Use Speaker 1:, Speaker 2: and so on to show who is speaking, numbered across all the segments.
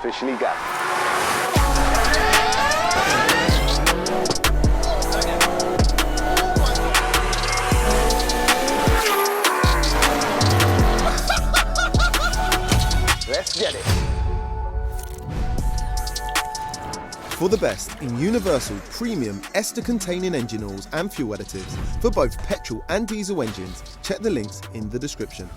Speaker 1: officially go. Let's get it.
Speaker 2: For the best in universal premium ester-containing engine oils and fuel additives for both petrol and diesel engines, check the links in the description.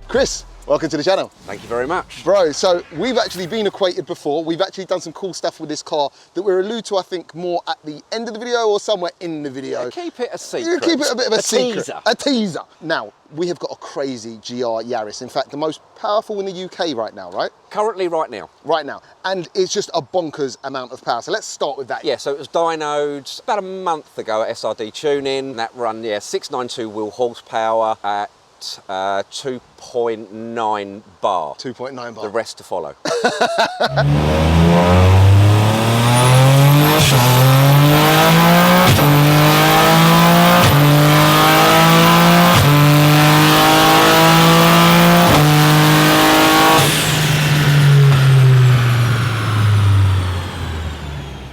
Speaker 1: Chris, welcome to the channel.
Speaker 3: Thank you very much.
Speaker 1: Bro, so we've actually been acquainted before. We've actually done some cool stuff with this car that we'll allude to, I think, more at the end of the video or somewhere in the video.
Speaker 3: Yeah, keep it a secret.
Speaker 1: Keep it a bit of a secret.
Speaker 3: Teaser.
Speaker 1: A teaser. Now, we have got a crazy GR Yaris. In fact, the most powerful in the UK right now, right?
Speaker 3: Currently, right now.
Speaker 1: Right now. And it's just a bonkers amount of power. So let's start with that.
Speaker 3: Yeah, so it was dynoed about a month ago at SRD Tuning. That run, 692 wheel horsepower at 2.9 bar.
Speaker 1: 2.9 bar.
Speaker 3: The rest to follow.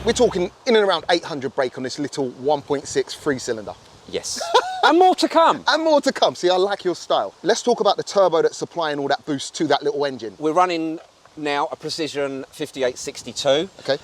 Speaker 1: We're talking in and around 800 brake on this little 1.6 3-cylinder.
Speaker 3: Yes. And more to come.
Speaker 1: And more to come. See, I like your style. Let's talk about the turbo that's supplying all that boost to that little engine.
Speaker 3: We're running now a Precision 5862.
Speaker 1: Okay.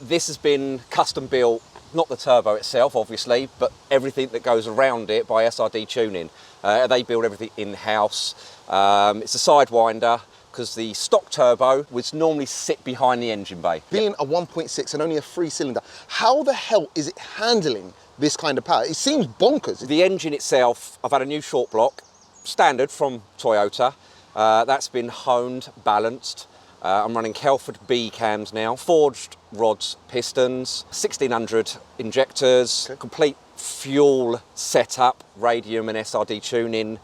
Speaker 3: This has been custom built, not the turbo itself, obviously, but everything that goes around it by SRD Tuning. They build everything in-house. It's a Sidewinder, because the stock turbo would normally sit behind the engine bay.
Speaker 1: Being a 1.6 and only a 3-cylinder, how the hell is it handling this kind of power? It seems bonkers.
Speaker 3: The engine itself, I've had a new short block, standard from Toyota. That's been honed, balanced. I'm running Kelford B cams now, forged rods, pistons, 1600 injectors,
Speaker 1: okay.
Speaker 3: Complete fuel setup, radium and SRD tuning,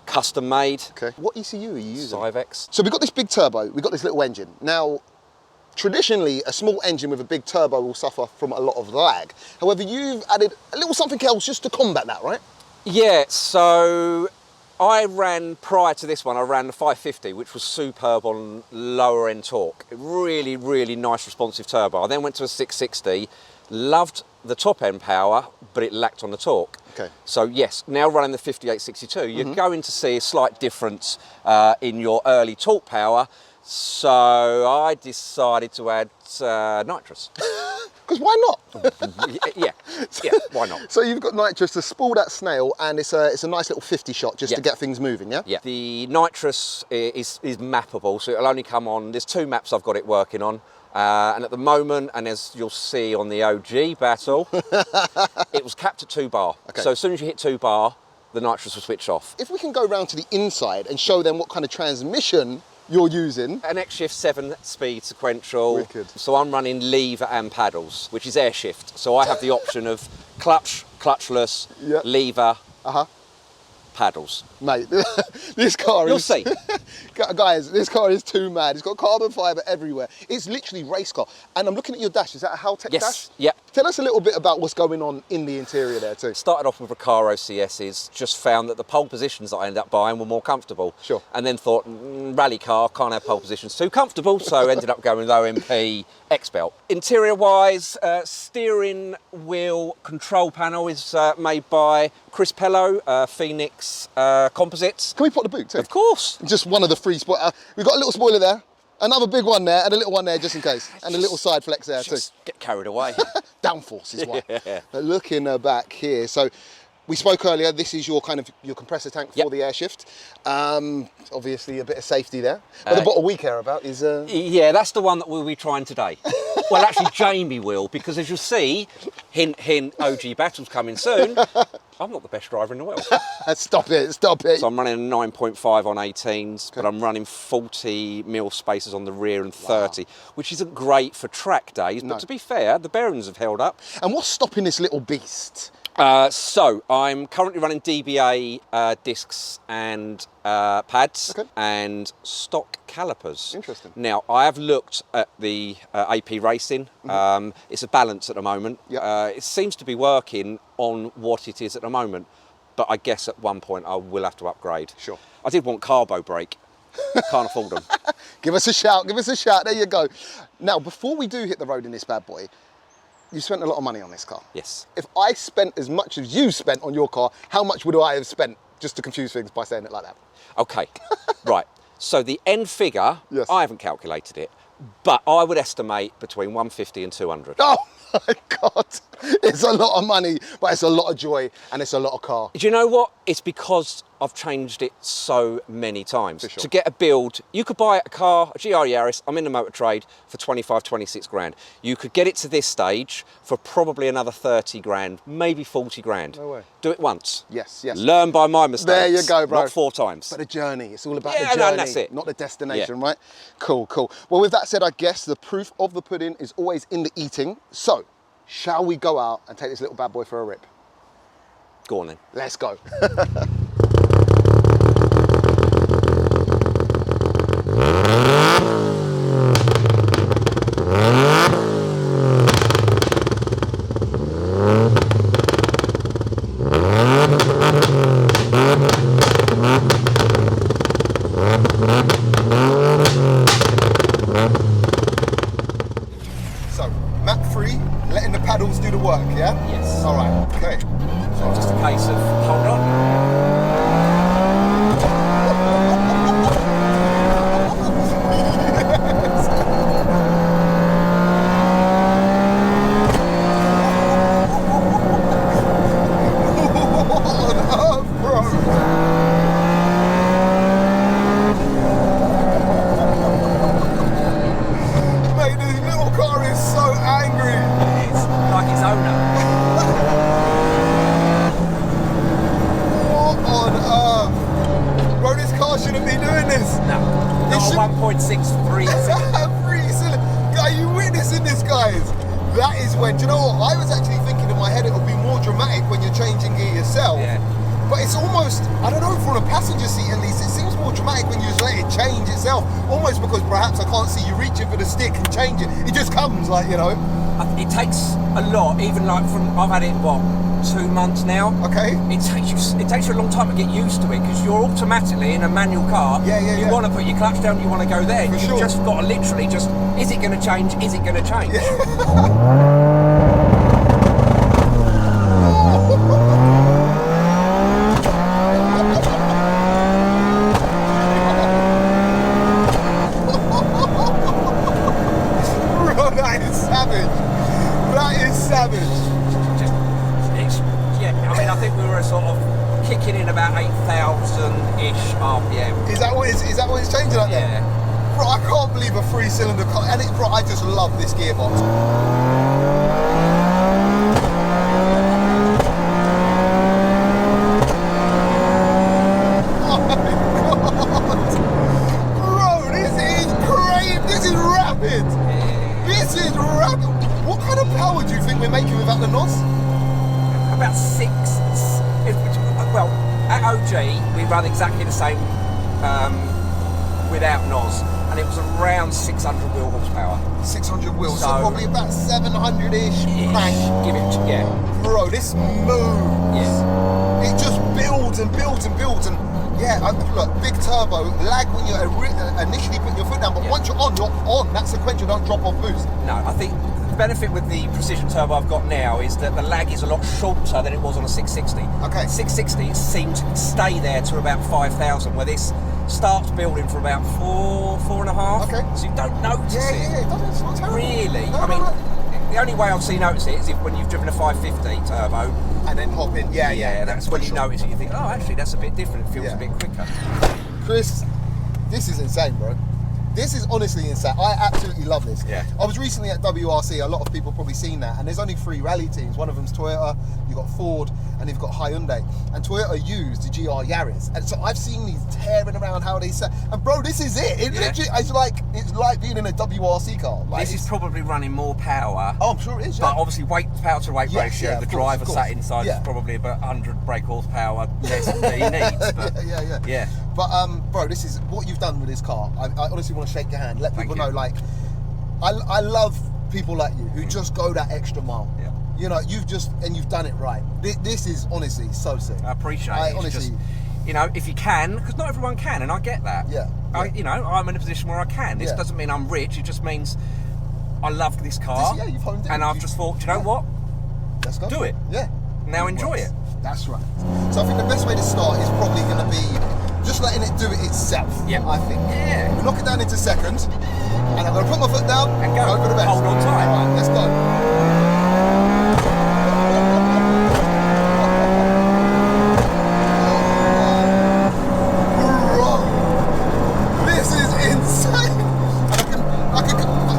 Speaker 3: custom made.
Speaker 1: Okay. What ECU are you using?
Speaker 3: Civex.
Speaker 1: So we've got this big turbo, we've got this little engine. Now, traditionally, a small engine with a big turbo will suffer from a lot of lag. However, you've added a little something else just to combat that, right?
Speaker 3: Yeah, so I ran, prior to this one, I ran the 550, which was superb on lower end torque. Really, really nice responsive turbo. I then went to a 660, loved the top end power, but it lacked on the torque.
Speaker 1: Okay.
Speaker 3: So yes, now running the 5862, you're going to see a slight difference in your early torque power. So I decided to add nitrous.
Speaker 1: Because why not?
Speaker 3: yeah, why not?
Speaker 1: So you've got nitrous to spool that snail, and it's a nice little 50 shot just to get things moving, yeah?
Speaker 3: Yeah. The nitrous is mappable, so it'll only come on. There's 2 maps I've got it working on. And at the moment, and as you'll see on the OG battle, it was capped at 2 bar. Okay. So as soon as you hit 2 bar, the nitrous will switch off. If
Speaker 1: we can go round to the inside and show them what kind of transmission you're using.
Speaker 3: An X-Shift 7-speed sequential.
Speaker 1: Wicked.
Speaker 3: So I'm running lever and paddles, which is air shift. So I have the option of clutch, clutchless, lever, paddles.
Speaker 1: Mate, this car is...
Speaker 3: You'll see.
Speaker 1: Guys, this car is too mad. It's got carbon fibre everywhere. It's literally race car. And I'm looking at your dash. Is that a Haltech dash?
Speaker 3: Yeah.
Speaker 1: Tell us a little bit about what's going on in the interior there too.
Speaker 3: Started off with Recaro CSs, just found that the pole positions that I ended up buying were more comfortable.
Speaker 1: Sure.
Speaker 3: And then thought, rally car, can't have pole positions too comfortable, so ended up going with OMP X-Belt. Interior-wise, steering wheel control panel is made by Chris Pello, Phoenix Composites.
Speaker 1: Can we put the boot too?
Speaker 3: Of course.
Speaker 1: Just one of the 3 spoilers. We've got a little spoiler there, another big one there, and a little one there just in case. And a little side flex there too.
Speaker 3: Just get carried away.
Speaker 1: Downforce is why.
Speaker 3: Yeah.
Speaker 1: But look in the back here. So We spoke earlier, this is your kind of your compressor tank for
Speaker 3: Yep.
Speaker 1: the air shift. Obviously a bit of safety there. But the bottle we care about is...
Speaker 3: Yeah, that's the one that we'll be trying today. Well, actually, Jamie will, because as you'll see, hint, hint, OG battle's coming soon. I'm not the best driver in the world.
Speaker 1: Stop it, stop it.
Speaker 3: So I'm running a 9.5 on 18s, but I'm running 40 mil spacers on the rear and 30, which isn't great for track days, but to be fair, the bearings have held up.
Speaker 1: And what's stopping this little beast?
Speaker 3: So I'm currently running DBA discs and pads and stock calipers.
Speaker 1: Interesting.
Speaker 3: Now I have looked at the AP racing. It's a balance at the moment.
Speaker 1: Yep.
Speaker 3: It seems to be working on what it is at the moment, but I guess at one point I will have to upgrade.
Speaker 1: Sure.
Speaker 3: I did want carbo brake. Can't afford them.
Speaker 1: Give us a shout, give us a shout. There you go. Now, before we do hit the road in this bad boy, you spent a lot of money on this car.
Speaker 3: Yes.
Speaker 1: If I spent as much as you spent on your car, how much would I have spent, just to confuse things by saying it like that?
Speaker 3: Okay, right. So the end figure,
Speaker 1: Yes.
Speaker 3: I haven't calculated it, but I would estimate between 150 and 200.
Speaker 1: Oh my God. It's a lot of money, but it's a lot of joy and it's a lot of car.
Speaker 3: Do you know what? It's because I've changed it so many times.
Speaker 1: For sure.
Speaker 3: To get a build, you could buy a car, a GR Yaris, I'm in the motor trade, for 25, 26 grand. You could get it to this stage for probably another 30 grand, maybe 40 grand.
Speaker 1: No way.
Speaker 3: Do it once.
Speaker 1: Yes, yes.
Speaker 3: Learn by my mistakes.
Speaker 1: There you go, bro.
Speaker 3: Not 4 times.
Speaker 1: But the journey, it's all about
Speaker 3: Yeah,
Speaker 1: the
Speaker 3: no,
Speaker 1: journey,
Speaker 3: that's it.
Speaker 1: not the destination,
Speaker 3: Yeah.
Speaker 1: right? Cool, cool. Well, with that said, I guess the proof of the pudding is always in the eating. So, shall we go out and take this little bad boy for a rip?
Speaker 3: Go on then.
Speaker 1: Let's go. So, map 3, letting the paddles do the work, yeah?
Speaker 3: Yes.
Speaker 1: All right, okay.
Speaker 3: So just a case of hold on.
Speaker 1: What on earth, bro? Mate, this little car is so angry.
Speaker 3: It's like its owner.
Speaker 1: What on earth? Bro, this car shouldn't be doing this.
Speaker 3: No,
Speaker 1: It
Speaker 3: not
Speaker 1: should-
Speaker 3: a 1.63.
Speaker 1: Free cylinder. Are you witnessing this, guys? That is when, do you know what? I was actually thinking in my head it would be more dramatic when you're changing gear yourself.
Speaker 3: Yeah.
Speaker 1: But it's almost, I don't know, from a passenger seat at least, it seems more dramatic when you just let it change itself. Almost because perhaps I can't see you reaching for the stick and change it. It just comes like, you know.
Speaker 3: It takes a lot, even like from, I've had it, what, 2 months now?
Speaker 1: Okay.
Speaker 3: It takes you a long time to get used to it because you're automatically in a manual car. You want to put your clutch down, you want to go there.
Speaker 1: For
Speaker 3: You've
Speaker 1: sure.
Speaker 3: just got to literally just, is it going to change? Is it going to change?
Speaker 1: Bro, that is savage. That is savage.
Speaker 3: Yeah, I mean, I think we were sort of kicking in about 8,000-ish RPM.
Speaker 1: Is that what it's changing like that?
Speaker 3: Yeah.
Speaker 1: Bro, I can't believe a 3-cylinder car, and bro, I just love this gearbox. Oh my God. Bro, this is crazy, this is rapid. This is rapid. What kind of power do you think we're making without the NOS?
Speaker 3: About 6. Well, at OG, we run exactly the same without NOS, and it was around 600 wheel horsepower.
Speaker 1: 600 wheels, so
Speaker 3: So-
Speaker 1: probably about 700-ish crank.
Speaker 3: Give it, yeah.
Speaker 1: Bro, this moves.
Speaker 3: Yeah.
Speaker 1: It just builds and builds and builds, and yeah, look, big turbo, lag when you're initially putting your foot down, but once you're on, that sequential don't drop off boost.
Speaker 3: No, I think the benefit with the precision turbo I've got now is that the lag is a lot shorter than it was on a 660.
Speaker 1: Okay.
Speaker 3: 660 seems to stay there to about 5,000, where this starts building for about 4.5.
Speaker 1: Okay.
Speaker 3: So you don't notice
Speaker 1: Yeah,
Speaker 3: it.
Speaker 1: it doesn't, it's not terrible.
Speaker 3: Really?
Speaker 1: No,
Speaker 3: I mean,
Speaker 1: no.
Speaker 3: The only way I'll see notice it is if when you've driven a 550 turbo,
Speaker 1: and then hop in. Yeah.
Speaker 3: that's when you notice it. You think, oh, actually, that's a bit different. It feels
Speaker 1: Yeah.
Speaker 3: a bit quicker.
Speaker 1: Chris, this is insane, bro. This is honestly insane. I absolutely love this.
Speaker 3: Yeah.
Speaker 1: I was recently at WRC. A lot of people probably seen that. And there's only 3 rally teams. One of them's Toyota, you've got Ford, and you've got Hyundai. And Toyota used the GR Yaris. And so I've seen these tearing around how they set. And bro, this is it. It literally, it's like being in a WRC car. Like,
Speaker 3: This is probably running more power.
Speaker 1: Oh, I'm sure it is. Yeah.
Speaker 3: But obviously, power to weight
Speaker 1: Yes,
Speaker 3: ratio,
Speaker 1: yeah,
Speaker 3: the
Speaker 1: of course,
Speaker 3: driver
Speaker 1: of course.
Speaker 3: sat inside
Speaker 1: Yeah.
Speaker 3: is probably about 100 brake horsepower less than he needs. But
Speaker 1: yeah. But bro, this is what you've done with this car. I honestly want to shake your hand. Let people know, like, I love people like you who just go that extra mile.
Speaker 3: Yeah.
Speaker 1: You know, you've done it right. This is honestly so sick.
Speaker 3: I appreciate it. It's
Speaker 1: Honestly,
Speaker 3: just, you know, if you can, because not everyone can, and I get that.
Speaker 1: Yeah.
Speaker 3: You know, I'm in a position where I can. This
Speaker 1: Yeah.
Speaker 3: doesn't mean I'm rich. It just means I love this car.
Speaker 1: Yeah, you've honed it.
Speaker 3: And I've just thought, do you know what?
Speaker 1: Let's go.
Speaker 3: Do it.
Speaker 1: Yeah.
Speaker 3: Now enjoy it.
Speaker 1: That's right. So I think the best way to start is probably going to be just letting it do it itself.
Speaker 3: Yeah.
Speaker 1: I think.
Speaker 3: Yeah.
Speaker 1: We'll knock it down into second, and I'm going to put my foot down
Speaker 3: And go.
Speaker 1: for the best.
Speaker 3: Hold on tight.
Speaker 1: All right, let's go. Bro, this is insane.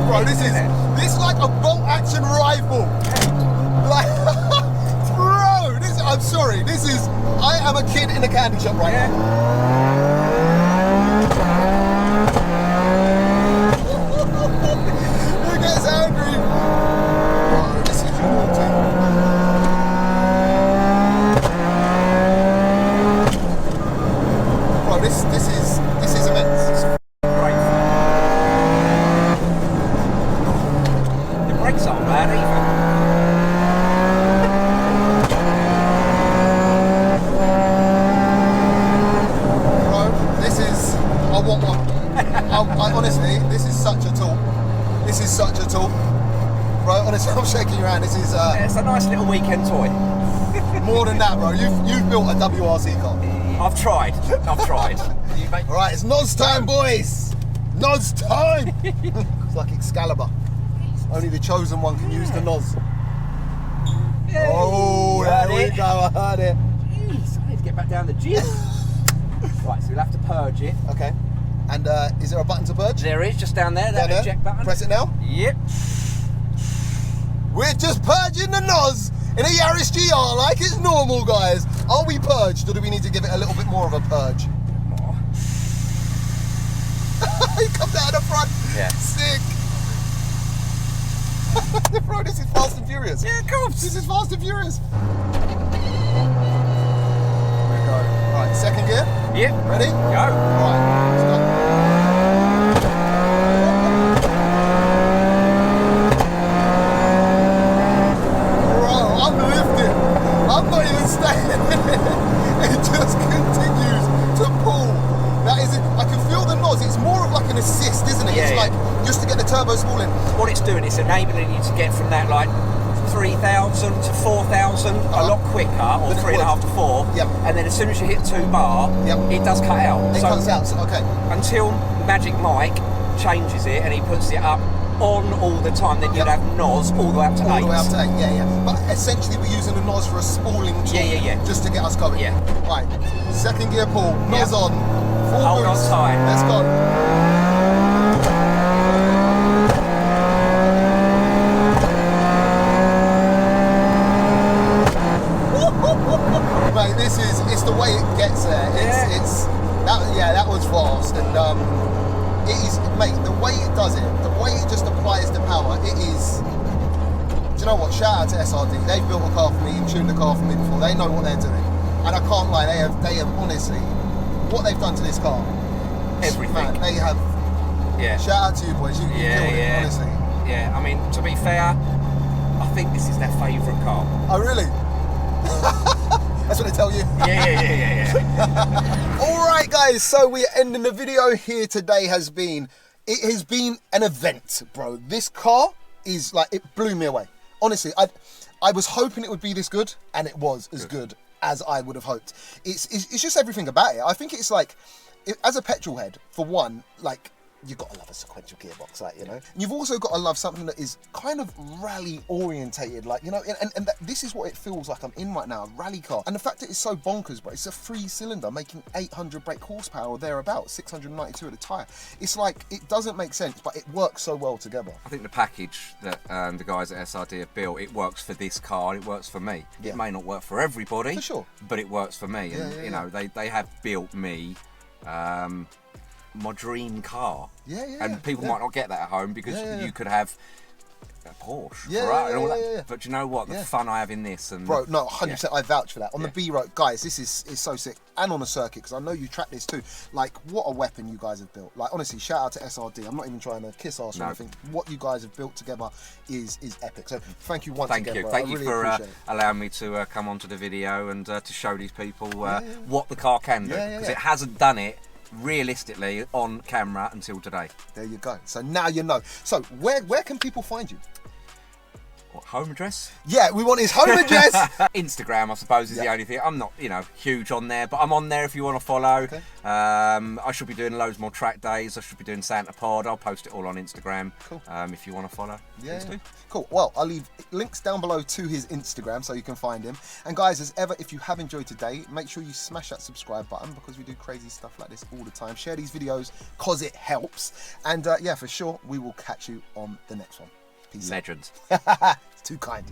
Speaker 1: Bro, this is like a bolt action rifle. Like, bro, I'm sorry. I am a kid in a candy shop right now. Who gets angry? Bro, this is your Bro, this is immense.
Speaker 3: Great fun. The brakes aren't bad either.
Speaker 1: I want one. I honestly, this is such a tool. This is such a tool. Bro, honestly, I'm shaking your hand. This is
Speaker 3: It's a nice little weekend toy.
Speaker 1: more than that, bro. You've built a WRC car.
Speaker 3: I've tried.
Speaker 1: All right, it's NOS time, boys. NOS time. It's like Excalibur. Only the chosen one can use the NOS. Oh, there we go. I heard it.
Speaker 3: Jeez, I need to get back down the gym. Right, so we'll have to purge it.
Speaker 1: Okay. And is there a button to purge?
Speaker 3: There is, just down there, that
Speaker 1: Down there?
Speaker 3: eject button.
Speaker 1: Press it now.
Speaker 3: Yep.
Speaker 1: We're just purging the NOS in a Yaris GR like it's normal, guys. Are we purged, or do we need to give it a little bit more of a purge?
Speaker 3: More.
Speaker 1: He comes out of the front.
Speaker 3: Yeah.
Speaker 1: Sick. Bro, this is Fast and Furious.
Speaker 3: Yeah, of course.
Speaker 1: This is Fast and Furious. There we go. Right, second gear.
Speaker 3: Yep.
Speaker 1: Ready?
Speaker 3: Go.
Speaker 1: Right, let's go. I'm not even staying. It just continues to pull. That is it. I can feel the NOS. It's more of like an assist, isn't it?
Speaker 3: Yeah,
Speaker 1: it's
Speaker 3: yeah.
Speaker 1: like just to get the turbo spooling.
Speaker 3: What it's doing, it's enabling you to get from that like 3,000 to 4,000 a lot quicker, or
Speaker 1: Than it
Speaker 3: 3.5 to 4.
Speaker 1: Yep.
Speaker 3: And then as soon as you hit 2 bar,
Speaker 1: Yep.
Speaker 3: it does cut out.
Speaker 1: It cuts out. So, okay.
Speaker 3: Until Magic Mike changes it and he puts it up on all the time, then you'd
Speaker 1: Yep.
Speaker 3: have NOS all the way up to 8.
Speaker 1: All the way up to 8. Yeah. But essentially, we're using the NOS for a spooling tool.
Speaker 3: Yeah.
Speaker 1: Just to get us going.
Speaker 3: Yeah.
Speaker 1: Right. Second gear pull. NOS
Speaker 3: Yeah.
Speaker 1: on. Full
Speaker 3: Hold on
Speaker 1: boost.
Speaker 3: tight.
Speaker 1: Let's go. Mate, it's the way it gets there. That was fast, and it is, mate, the way it does it, the way it just applies the power, it is. Do you know what? Shout out to SRD. They've built a car for me and tuned a car for me before. They know what they're doing, and I can't lie. They have honestly, what they've done to this car.
Speaker 3: Everything.
Speaker 1: Man, they have.
Speaker 3: Yeah.
Speaker 1: Shout out to you boys. You killed it, honestly.
Speaker 3: Yeah, I mean, to be fair, I think this is their favourite car.
Speaker 1: Oh really? That's what they tell you.
Speaker 3: Yeah.
Speaker 1: All right, guys. So we're ending the video here today. It has been an event, bro. This car is like, it blew me away. Honestly, I was hoping it would be this good, and it was as good as I would have hoped. It's just everything about it. I think it's like, as a petrol head, for one, like, you've got to love a sequential gearbox, like, you know. And you've also got to love something that is kind of rally orientated, like, you know, and this is what it feels like I'm in right now, a rally car. And the fact that it's so bonkers, but it's a 3-cylinder making 800 brake horsepower or thereabouts, 692 at a tyre. It's like, it doesn't make sense, but it works so well together.
Speaker 3: I think the package that the guys at SRD have built, it works for this car and it works for me.
Speaker 1: Yeah.
Speaker 3: It may not work for everybody,
Speaker 1: For sure.
Speaker 3: but it works for me. And, you know, they have built me my dream car. And people might not get that at home because you could have a Porsche, right? And all that. But you know what? The fun I have in this, and
Speaker 1: bro, no, 100%, I vouch for that. On the B road, guys, this is so sick, and on the circuit, because I know you track this too. Like, what a weapon you guys have built. Like, honestly, shout out to SRD. I'm not even trying to kiss ass or anything. What you guys have built together is epic. So thank you once again, bro.
Speaker 3: Thank you
Speaker 1: really
Speaker 3: for allowing me to come onto the video and to show these people what the car can do, because it hasn't done it realistically on camera until today.
Speaker 1: There you go. So now you know. So where can people find you?
Speaker 3: What, home address?
Speaker 1: Yeah, we want his home address.
Speaker 3: Instagram, I suppose, is the only thing. I'm not, you know, huge on there, but I'm on there if you want to follow.
Speaker 1: Okay.
Speaker 3: I should be doing loads more track days. I should be doing Santa Pod. I'll post it all on Instagram. Cool. If you want to follow, please do.
Speaker 1: Cool. Well, I'll leave links down below to his Instagram so you can find him. And guys, as ever, if you have enjoyed today, make sure you smash that subscribe button, because we do crazy stuff like this all the time. Share these videos because it helps. And yeah, for sure, we will catch you on the next one. Peace.
Speaker 3: Legends.
Speaker 1: It's too kind.